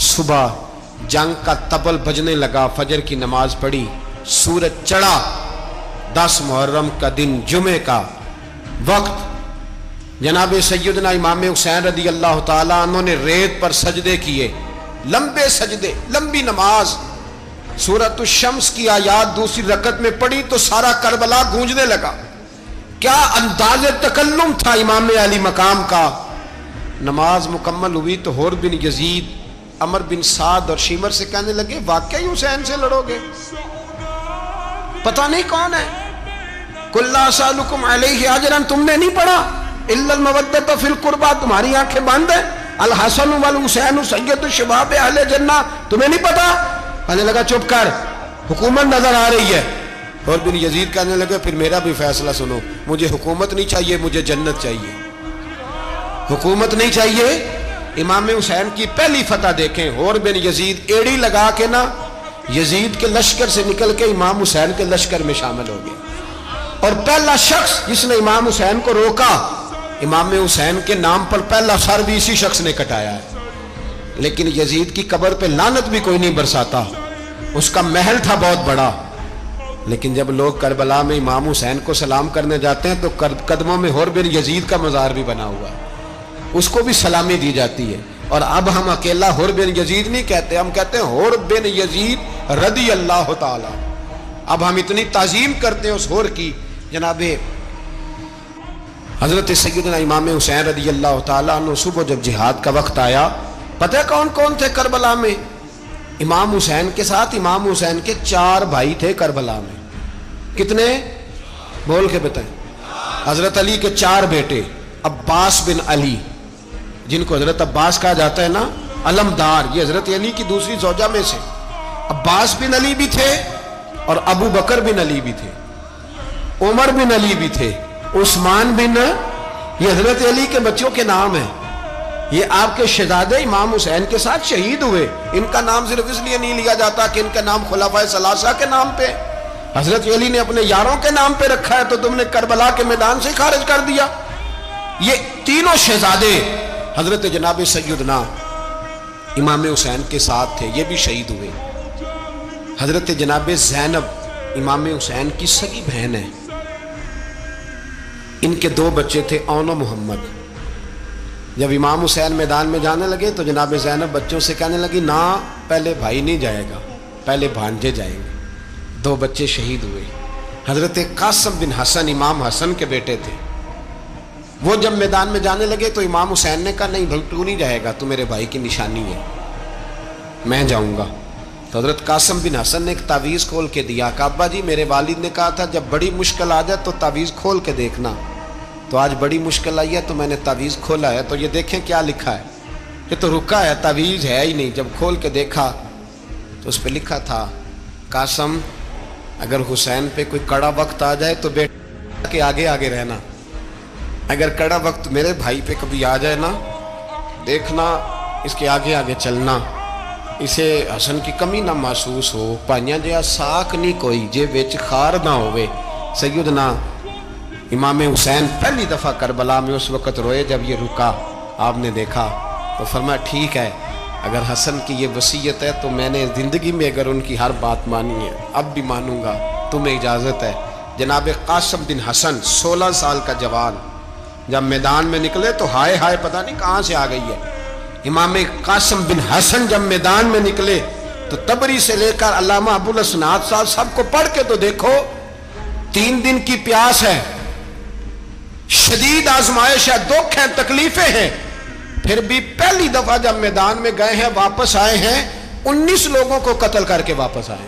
صبح جنگ کا طبل بجنے لگا، فجر کی نماز پڑھی، سورج چڑھا، 10 محرم کا دن جمعے کا وقت، جناب سیدنا امام حسین رضی اللہ تعالیٰ عنہ نے ریت پر سجدے کیے، لمبے سجدے، لمبی نماز، سورۃ الشمس کی آیات دوسری رکعت میں پڑھی تو سارا کربلا گونجنے لگا۔ کیا انداز تکلم تھا امام علی مقام کا۔ نماز مکمل ہوئی تو حور بن یزید، عمر بن سعد اور شیمر سے کہنے لگے واقعی حسین سے لڑو گے؟ پتہ نہیں کون ہے۔ قُلْ لَا أَسْأَلُكُمْ عَلَيْهِ أَجْرًا، تم نے نہیں پڑھا، إِلَّا الْمَوَدَّةَ فِي الْقُرْبَى، تمہاری آنکھیں بند ہیں، الحسن والحسین سید الشباب اہل جنہ، تمہیں نہیں پتا؟ کہنے لگا چپ کر، حکومت نظر آ رہی ہے۔ اور بن یزید کہنے لگے پھر میرا بھی فیصلہ سنو، مجھے حکومت نہیں چاہیے، مجھے جنت چاہیے۔ حکومت نہیں چاہیے۔ امام حسین کی پہلی فتح دیکھیں، اور بن یزید ایڑی لگا کے نا یزید کے لشکر سے نکل کے امام حسین کے لشکر میں شامل ہو گئے، اور پہلا شخص جس نے امام حسین کو روکا، امام حسین کے نام پر پہلا سر بھی اسی شخص نے کٹایا ہے۔ لیکن یزید کی قبر پہ لعنت بھی کوئی نہیں برساتا، اس کا محل تھا بہت بڑا، لیکن جب لوگ کربلا میں امام حسین کو سلام کرنے جاتے ہیں تو قدموں میں حور بن یزید کا مزار بھی بنا ہوا ہے، اس کو بھی سلامی دی جاتی ہے۔ اور اب ہم اکیلا حور بن یزید نہیں کہتے، ہم کہتے ہیں حور بن یزید رضی اللہ تعالی۔ اب ہم اتنی تعظیم کرتے ہیں اس حور کی۔ جناب حضرت سیدنا امام حسین رضی اللہ تعالیٰ عنہ صبح جب جہاد کا وقت آیا، پتہ ہے کون کون تھے کربلا میں؟ امام حسین کے ساتھ امام حسین کے 4 بھائی تھے کربلا میں۔ کتنے؟ بول کے بتائیں۔ حضرت علی کے 4 بیٹے، عباس بن علی، جن کو حضرت عباس کہا جاتا ہے نا، علمدار، یہ حضرت علی کی دوسری زوجہ میں سے عباس بن علی بھی تھے، اور ابو بکر بن علی بھی تھے، عمر بن علی بھی تھے، عثمان بن، یہ حضرت علی کے بچوں کے نام ہیں۔ یہ آپ کے شہزادے امام حسین کے ساتھ شہید ہوئے، ان کا نام صرف اس لیے نہیں لیا جاتا کہ ان کا نام خلفائے ثلاثہ کے نام پہ، حضرت علی نے اپنے یاروں کے نام پہ رکھا ہے تو تم نے کربلا کے میدان سے خارج کر دیا۔ یہ تینوں شہزادے حضرت جناب سیدنا امام حسین کے ساتھ تھے، یہ بھی شہید ہوئے۔ حضرت جناب زینب امام حسین کی سگی بہن ہے، ان کے 2 بچے تھے، اون و محمد۔ جب امام حسین میدان میں جانے لگے تو جناب زینب بچوں سے کہنے لگی نہ، پہلے بھائی نہیں جائے گا، پہلے بھانجے جائیں گے۔ 2 بچے شہید ہوئے۔ حضرت قاسم بن حسن امام حسن کے بیٹے تھے، وہ جب میدان میں جانے لگے تو امام حسین نے کہا نہیں بھائی تو نہیں جائے گا، تو میرے بھائی کی نشانی ہے، میں جاؤں گا۔ تو حضرت قاسم بن حسن نے ایک تعویذ کھول کے دیا کہ ابا جی میرے والد نے کہا تھا جب بڑی مشکل آ جائے تو تعویذ کھول کے دیکھنا، تو آج بڑی مشکل آئی ہے تو میں نے تعویذ کھولا ہے، تو یہ دیکھیں کیا لکھا ہے، یہ تو رکا ہے، تعویذ ہے ہی نہیں۔ جب کھول کے دیکھا تو اس پہ لکھا تھا قاسم اگر حسین پہ کوئی کڑا وقت آ جائے تو بیٹا کے آگے آگے رہنا، اگر کڑا وقت میرے بھائی پہ کبھی آ جائے نا، دیکھنا اس کے آگے آگے چلنا، اسے حسن کی کمی نہ محسوس ہو، پائیاں جہاں ساکھ نہیں کوئی جے وچ خار نہ ہوئے۔ سیدنا امام حسین پہلی دفعہ کربلا میں اس وقت روئے جب یہ رکا، آپ نے دیکھا تو فرمایا ٹھیک ہے، اگر حسن کی یہ وصیت ہے تو میں نے زندگی میں اگر ان کی ہر بات مانی ہے اب بھی مانوں گا، تمہیں اجازت ہے۔ جناب قاسم بن حسن 16 سال کا جوان جب میدان میں نکلے تو ہائے ہائے پتہ نہیں کہاں سے آ گئی ہے۔ امام قاسم بن حسن جب میدان میں نکلے تو تبری سے لے کر علامہ ابو الاسناد صاحب سب کو پڑھ کے تو دیکھو، 3 دن کی پیاس ہے، شدید آزمائش ہے، دکھ ہیں، تکلیفیں ہیں، پھر بھی پہلی دفعہ جب میدان میں گئے ہیں واپس آئے ہیں 19 لوگوں کو قتل کر کے واپس آئے،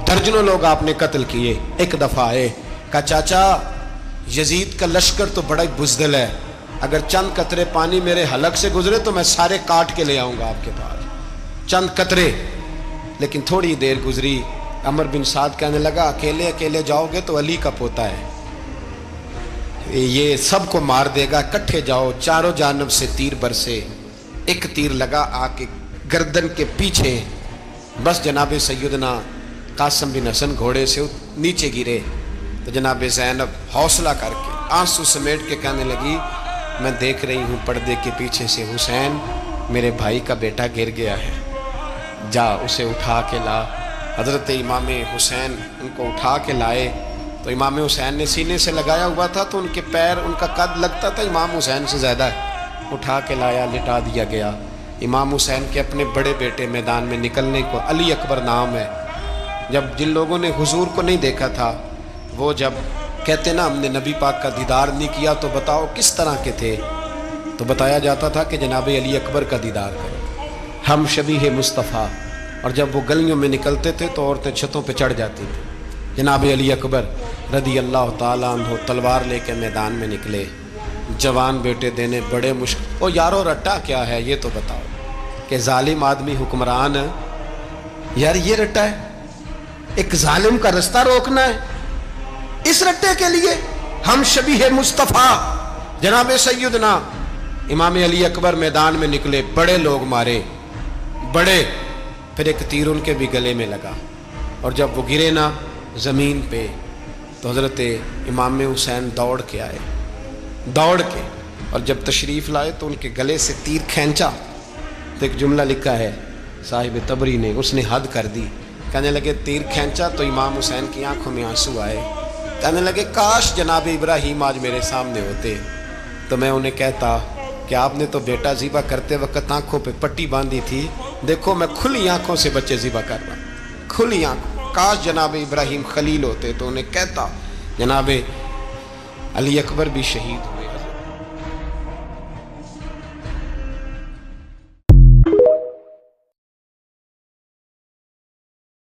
درجنوں لوگ آپ نے قتل کیے۔ ایک دفعہ آئے کہا چاچا یزید کا لشکر تو بڑا بزدل ہے، اگر چند قطرے پانی میرے حلق سے گزرے تو میں سارے کاٹ کے لے آؤں گا آپ کے پاس، چند قطرے۔ لیکن تھوڑی دیر گزری، عمر بن سعد کہنے لگا اکیلے اکیلے جاؤ گے تو علی کا پوتا ہے، یہ سب کو مار دے گا، کٹھے جاؤ۔ چاروں جانب سے تیر برسے، ایک تیر لگا آ کے گردن کے پیچھے، بس جناب سیدنا قاسم بن حسن گھوڑے سے نیچے گرے تو جناب زینب حوصلہ کر کے آنسو سمیٹ کے کہنے لگی میں دیکھ رہی ہوں پردے کے پیچھے سے حسین میرے بھائی کا بیٹا گر گیا ہے، جا اسے اٹھا کے لا۔ حضرت امام حسین ان کو اٹھا کے لائے تو امام حسین نے سینے سے لگایا ہوا تھا تو ان کے پیر، ان کا قد لگتا تھا امام حسین سے زیادہ ہے، اٹھا کے لایا، لٹا دیا گیا۔ امام حسین کے اپنے بڑے بیٹے میدان میں نکلنے کو، علی اکبر نام ہے، جب جن لوگوں نے حضور کو نہیں دیکھا تھا وہ جب کہتے نا ہم نے نبی پاک کا دیدار نہیں کیا تو بتاؤ کس طرح کے تھے، تو بتایا جاتا تھا کہ جناب علی اکبر کا دیدار کرو، ہم شبیہ مصطفیٰ۔ اور جب وہ گلیوں میں نکلتے تھے تو عورتیں چھتوں پہ چڑھ جاتی تھیں۔ جناب علی اکبر رضی اللہ تعالیٰ عنہ تلوار لے کے میدان میں نکلے، جوان بیٹے دینے بڑے مشکل۔ او یارو رٹا کیا ہے یہ تو بتاؤ، کہ ظالم آدمی حکمران، یار یہ رٹا ہے، ایک ظالم کا رستہ روکنا ہے، اس رٹے کے لیے ہم شبیہ مصطفیٰ۔ جناب سیدنا امام علی اکبر میدان میں نکلے، بڑے لوگ مارے، بڑے، پھر ایک تیر ان کے بھی گلے میں لگا، اور جب وہ گرے نا زمین پہ تو حضرت امام حسین دوڑ کے آئے، دوڑ کے، اور جب تشریف لائے تو ان کے گلے سے تیر کھینچا تو ایک جملہ لکھا ہے صاحب تبری نے، اس نے حد کر دی، کہنے لگے تیر کھینچا تو امام حسین کی آنکھوں میں آنسو آئے، کہنے لگے کاش جناب ابراہیم آج میرے سامنے ہوتے تو میں انہیں کہتا کہ آپ نے تو بیٹا ذبح کرتے وقت آنکھوں پہ پٹی باندھی تھی، دیکھو میں کھلی آنکھوں سے بچے ذبح کر رہا ہوں، کھلی آنکھوں، کاش جناب ابراہیم خلیل ہوتے تو انہیں کہتا۔ جناب علی اکبر بھی شہید